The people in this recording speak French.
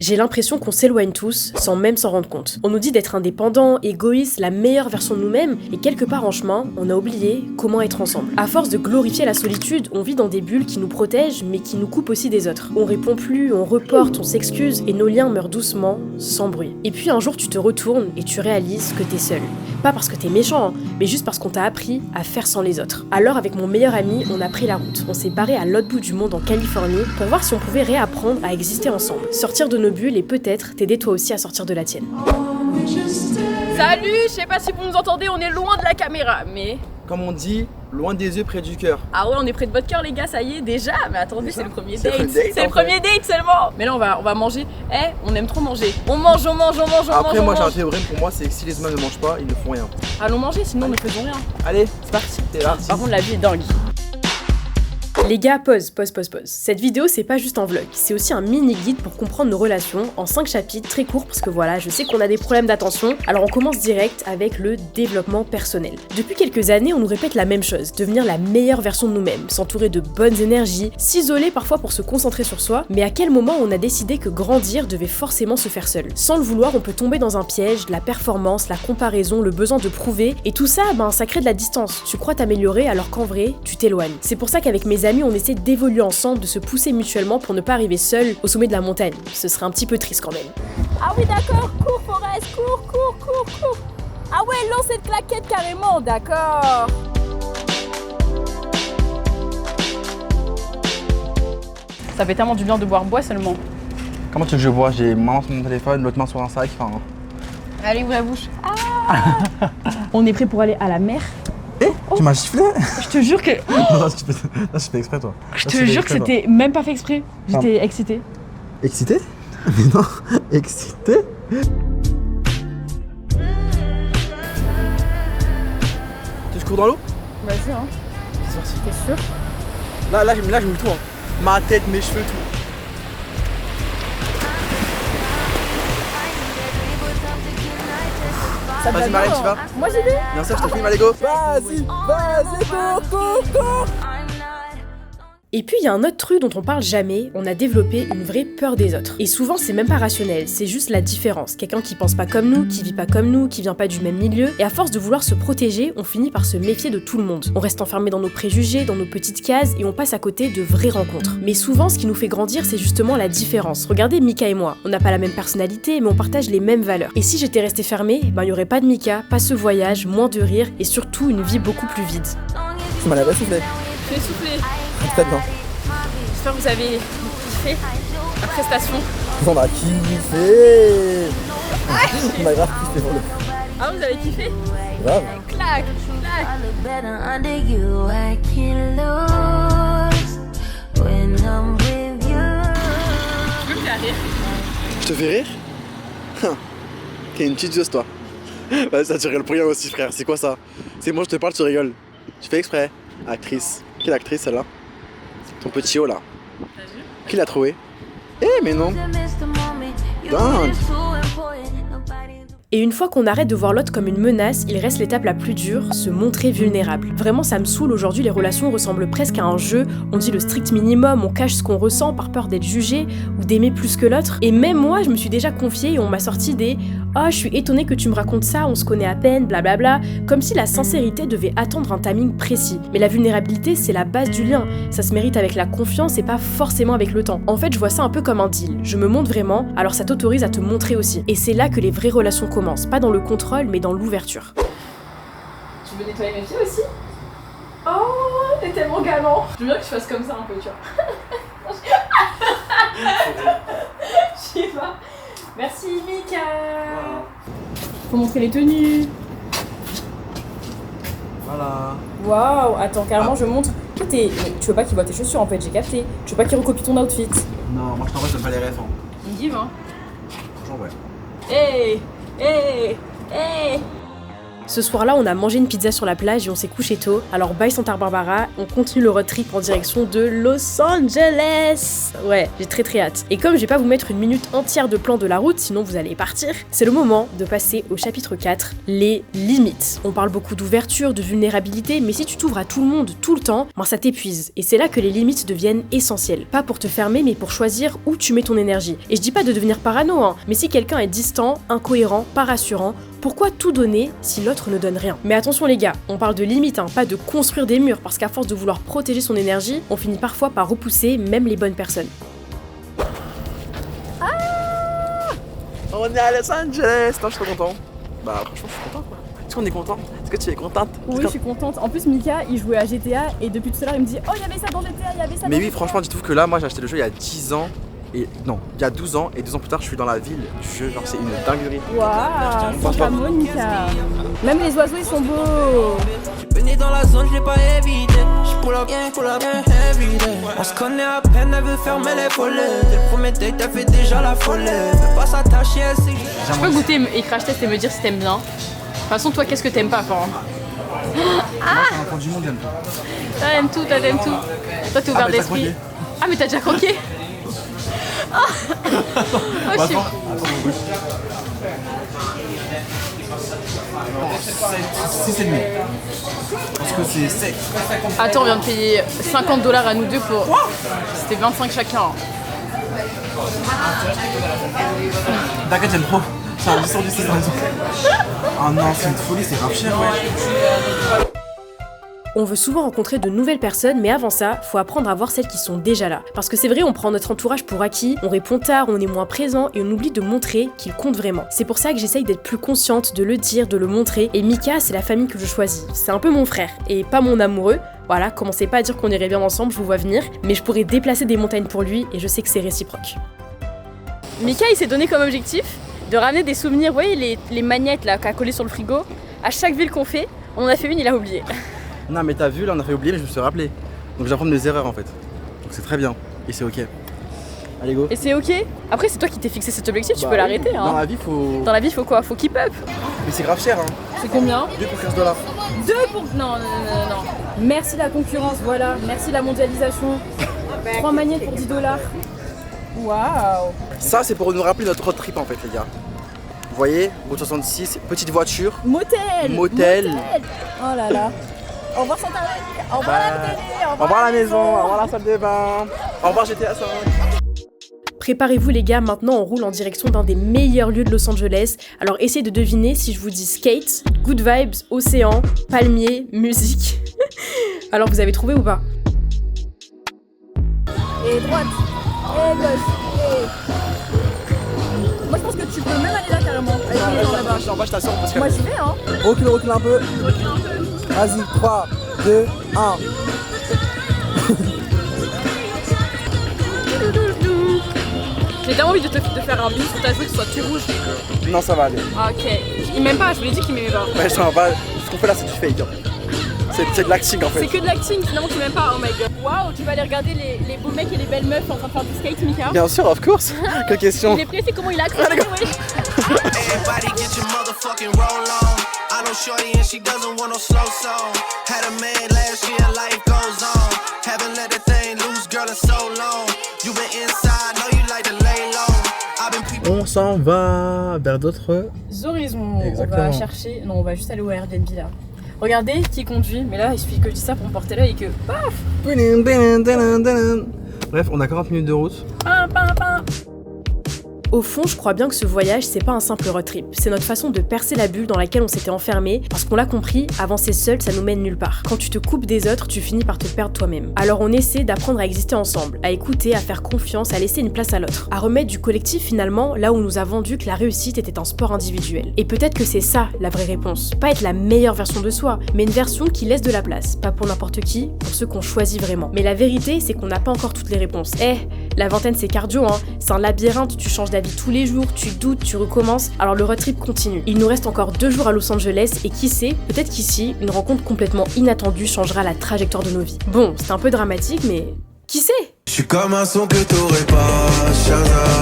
J'ai l'impression qu'on s'éloigne tous sans même s'en rendre compte. On nous dit d'être indépendants, égoïstes, la meilleure version de nous-mêmes, et quelque part en chemin, on a oublié comment être ensemble. À force de glorifier la solitude, on vit dans des bulles qui nous protègent, mais qui nous coupent aussi des autres. On répond plus, on reporte, on s'excuse, et nos liens meurent doucement, sans bruit. Et puis un jour tu te retournes et tu réalises que t'es seul. Pas parce que t'es méchant, hein, mais juste parce qu'on t'a appris à faire sans les autres. Alors avec mon meilleur ami, on a pris la route. On s'est barré à l'autre bout du monde en Californie pour voir si on pouvait réapprendre à exister ensemble. Sortir de nos bulles et peut-être t'aider toi aussi à sortir de la tienne. Salut, je sais pas si vous nous entendez, on est loin de la caméra, mais... Comme on dit, loin des yeux, près du cœur. Ah ouais, on est près de votre cœur les gars, ça y est, déjà. Mais attendez, c'est le premier C'est date. le date, C'est le en fait. premier date seulement. Mais là, on va manger. On aime trop manger. On mange. Après, moi, j'ai un théorème pour moi, c'est que si les humains ne mangent pas, ils ne font rien. Allons manger, sinon nous ne faisons rien. Allez, C'est parti. c'est là. Par contre, la vie est dingue. Les gars, pause. Cette vidéo, c'est pas juste un vlog, c'est aussi un mini-guide pour comprendre nos relations en 5 chapitres très courts parce que voilà, je sais qu'on a des problèmes d'attention, alors on commence direct avec le développement personnel. Depuis quelques années, on nous répète la même chose, devenir la meilleure version de nous-mêmes, s'entourer de bonnes énergies, s'isoler parfois pour se concentrer sur soi, mais à quel moment on a décidé que grandir devait forcément se faire seul? Sans le vouloir, on peut tomber dans un piège, la performance, la comparaison, le besoin de prouver, et tout ça, ça crée de la distance. Tu crois t'améliorer alors qu'en vrai, tu t'éloignes. C'est pour ça qu'avec mes amis, on essaie d'évoluer ensemble, de se pousser mutuellement pour ne pas arriver seul au sommet de la montagne. Ce serait un petit peu triste quand même. Ah oui, d'accord. Cours, Forest. Cours. Ah ouais, lance cette claquette carrément, d'accord. Ça fait tellement du bien de boire bois seulement. Comment tu veux que je vois? J'ai ma main sur mon téléphone, l'autre main sur un sac, enfin... Allez, ouvre la bouche. Ah on est prêt pour aller à la mer. Tu m'as giflé? Je te jure que... Non, je fais exprès, toi. Je te jure que c'était même pas fait exprès. J'étais excitée. Excité? Mais non, excité? Tu veux que je cours dans l'eau? Vas-y, hein. C'est parti. T'es sûr? Là, je mets tout, hein. Ma tête, mes cheveux, tout. Ça Vas-y, te Marine, va, tu vas? hein. Moi j'y vais. Bien sûr, je te filme, allez go. Vas-y, cours. Et puis il y a un autre truc dont on parle jamais, on a développé une vraie peur des autres. Et souvent c'est même pas rationnel, c'est juste la différence. Quelqu'un qui pense pas comme nous, qui vit pas comme nous, qui vient pas du même milieu, et à force de vouloir se protéger, on finit par se méfier de tout le monde. On reste enfermé dans nos préjugés, dans nos petites cases, et on passe à côté de vraies rencontres. Mais souvent ce qui nous fait grandir, c'est justement la différence. Regardez Mika et moi, on n'a pas la même personnalité, mais on partage les mêmes valeurs. Et si j'étais restée fermée, il y aurait pas de Mika, pas ce voyage, moins de rire, et surtout une vie beaucoup plus vide. Tu m'as l'air soufflé. Je vais souffler. Peut-être non. J'espère que vous avez kiffé la prestation. On a kiffé. On a grave kiffé pour le coup. Ah, vous avez kiffé? Grave. Clac. Better under you, I can lose when I'm with you. Tu peux me faire rire? Je te fais rire? T'es une petite joueuse, toi. Vas-y, ça tu rigoles pour rien aussi, frère. C'est quoi ça? C'est moi, je te parle, tu rigoles. Tu fais exprès. Actrice. Quelle actrice, celle-là? Ton petit haut, là. T'as vu? Qui l'a trouvé? Mais non. To miss the moment, you Dingue. are so important. Nobody. Et une fois qu'on arrête de voir l'autre comme une menace, il reste l'étape la plus dure, se montrer vulnérable. Vraiment, ça me saoule, aujourd'hui les relations ressemblent presque à un jeu, on dit le strict minimum, on cache ce qu'on ressent par peur d'être jugé ou d'aimer plus que l'autre. Et même moi, je me suis déjà confiée et on m'a sorti des « Oh, je suis étonnée que tu me racontes ça, on se connaît à peine, blablabla », comme si la sincérité devait attendre un timing précis. Mais la vulnérabilité, c'est la base du lien, ça se mérite avec la confiance et pas forcément avec le temps. En fait, je vois ça un peu comme un deal, je me montre vraiment, alors ça t'autorise à te montrer aussi. Et c'est là que les vraies relations commencent. Pas dans le contrôle, mais dans l'ouverture. Tu veux nettoyer mes pieds aussi? Oh, t'es tellement galant. Je veux bien que tu fasses comme ça un peu, tu vois. Je sais pas. Merci Mika. Faut montrer les tenues. Voilà. Waouh, attends, carrément, je montre. Toi, tu veux pas qu'il voit tes chaussures en fait, j'ai capté. Tu veux pas qu'il recopie ton outfit. Non, moi je t'envoie, j'aime pas les refs. Hein. Il me dit, hein. Franchement, ouais. Hey. Ce soir-là, on a mangé une pizza sur la plage et on s'est couché tôt. Alors bye Santa Barbara, on continue le road trip en direction de Los Angeles. Ouais, j'ai très hâte. Et comme je vais pas vous mettre une minute entière de plan de la route, sinon vous allez partir, c'est le moment de passer au chapitre 4, les limites. On parle beaucoup d'ouverture, de vulnérabilité, mais si tu t'ouvres à tout le monde tout le temps, ben ça t'épuise. Et c'est là que les limites deviennent essentielles. Pas pour te fermer, mais pour choisir où tu mets ton énergie. Et je dis pas de devenir parano, hein, mais si quelqu'un est distant, incohérent, pas rassurant, pourquoi tout donner si l'autre ne donne rien? Mais attention les gars, on parle de limites, hein, pas de construire des murs, parce qu'à force de vouloir protéger son énergie, on finit parfois par repousser même les bonnes personnes. On est à Los Angeles. Non, je suis trop content. Bah franchement, je suis content quoi. Est-ce qu'on est content? Est-ce que tu es contente? Oui, je suis contente. En plus, Mika, il jouait à GTA et depuis tout à l'heure, il me dit oh, il y avait ça dans GTA, il y avait ça. Mais oui, franchement, dites-vous que là, moi j'ai acheté le jeu il y a 10 ans. Et non, il y a 12 ans et 2 ans plus tard, je suis dans la ville du jeu. Genre, c'est une dinguerie. Waouh, Santa Monica. Même les oiseaux, ils sont beaux. J'suis dans la zone, je l'ai pas évité. J'pull up, everyday. On se connaît à peine, elle veut fermer les volets. Dès le premier date, t'as fait déjà la folie. Fais pas s'attacher, elle sait. Tu peux goûter et crash test et me dire si t'aimes bien. De toute façon, toi, qu'est-ce que t'aimes pas, Florent? C'est un point du monde, Toi, t'aimes tout, toi, t'aimes tout. Toi, t'es ouvert d'esprit. Ah, mais t'as déjà croqué? Oh, shit. 6,5. Parce que c'est sec. Attends, on vient de payer $50 à nous deux pour. C'était 25 chacun. T'inquiète, j'aime trop. C'est un 10 sur 10, c'est raison. Ah non, c'est une folie, c'est grave cher, ouais. On veut souvent rencontrer de nouvelles personnes, mais avant ça, faut apprendre à voir celles qui sont déjà là. Parce que c'est vrai, on prend notre entourage pour acquis, on répond tard, on est moins présent et on oublie de montrer qu'il compte vraiment. C'est pour ça que j'essaye d'être plus consciente, de le dire, de le montrer. Et Mika, c'est la famille que je choisis. C'est un peu mon frère et pas mon amoureux. Voilà, commencez pas à dire qu'on irait bien ensemble, je vous vois venir. Mais je pourrais déplacer des montagnes pour lui et je sais que c'est réciproque. Mika, il s'est donné comme objectif de ramener des souvenirs, vous voyez les magnettes là qu'a collé sur le frigo. À chaque ville qu'on fait, on en a fait une, il a oublié. Non, mais t'as vu, là, on a fait oublier, mais je me suis rappelé. Donc j'apprends de mes erreurs en fait. Donc c'est très bien. Et c'est ok. Allez, go. Et c'est ok. Après, c'est toi qui t'es fixé cet objectif, tu peux l'arrêter. Hein. Dans la vie, faut. Dans la vie, faut quoi? Faut keep up. Mais c'est grave cher, hein. C'est combien? 2 pour $15. 2 pour. Non. Merci la concurrence, voilà. Merci la mondialisation. 3 magnettes pour $10. Waouh. Ça, c'est pour nous rappeler notre road trip en fait, les gars. Vous voyez, route 66, petite voiture. Motel. Oh là là. Au revoir Santa Monica. Au revoir la télé. Au revoir la maison. Au revoir la salle de bain. Au revoir GTA 5. Préparez-vous les gars, maintenant on roule en direction d'un des meilleurs lieux de Los Angeles. Alors essayez de deviner si je vous dis skate, good vibes, océan, palmier, musique. Alors vous avez trouvé ou pas? Et droite. Et gauche. Moi je pense que tu peux même aller là carrément. En bas, je t'assure parce que. Moi j'y vais hein. Recule un peu. Vas-y, 3, 2, 1. J'ai tellement envie de faire un bis sur ta joue que ce soit tout rouge. Non, ça va aller. Ah ok. Il m'aime pas, je vous l'ai dit qu'il m'aimait pas. Ouais, je t'en pas. Ce qu'on fait là, c'est du fake. Hein. C'est de l'acting en fait. C'est que de l'acting, finalement tu m'aimes pas, oh my god. Waouh, tu vas aller regarder les beaux mecs et les belles meufs en train de faire du skate, Mika? Bien sûr, of course. Quelle question? Il est pressé, comment il a accroché, oui. Everybody get your motherfucking roll on. I know shorty and she doesn't want no slow song. Had a man last year, life goes on. Haven't let the thing loose, girl, in so long. You been inside, know you like to lay low. I've been people. On s'en va vers d'autres horizons. Exactement. On va chercher. Non, on va juste aller au Airbnb là. Regardez qui conduit, mais là il suffit que je dise ça pour me porter l'œil et que paf. Bref, on a 40 minutes de route. Au fond, je crois bien que ce voyage, c'est pas un simple road trip. C'est notre façon de percer la bulle dans laquelle on s'était enfermé, parce qu'on l'a compris, avancer seul, ça nous mène nulle part. Quand tu te coupes des autres, tu finis par te perdre toi-même. Alors on essaie d'apprendre à exister ensemble, à écouter, à faire confiance, à laisser une place à l'autre, à remettre du collectif finalement là où on nous a vendu que la réussite était un sport individuel. Et peut-être que c'est ça la vraie réponse. Pas être la meilleure version de soi, mais une version qui laisse de la place. Pas pour n'importe qui, pour ceux qu'on choisit vraiment. Mais la vérité, c'est qu'on n'a pas encore toutes les réponses. La vingtaine c'est cardio, hein. C'est un labyrinthe, tu changes d'avis tous les jours, tu doutes, tu recommences, alors le road trip continue. Il nous reste encore 2 jours à Los Angeles et qui sait, peut-être qu'ici, une rencontre complètement inattendue changera la trajectoire de nos vies. Bon, c'est un peu dramatique, mais qui sait? Je suis comme un son que t'aurais pas, Shazam.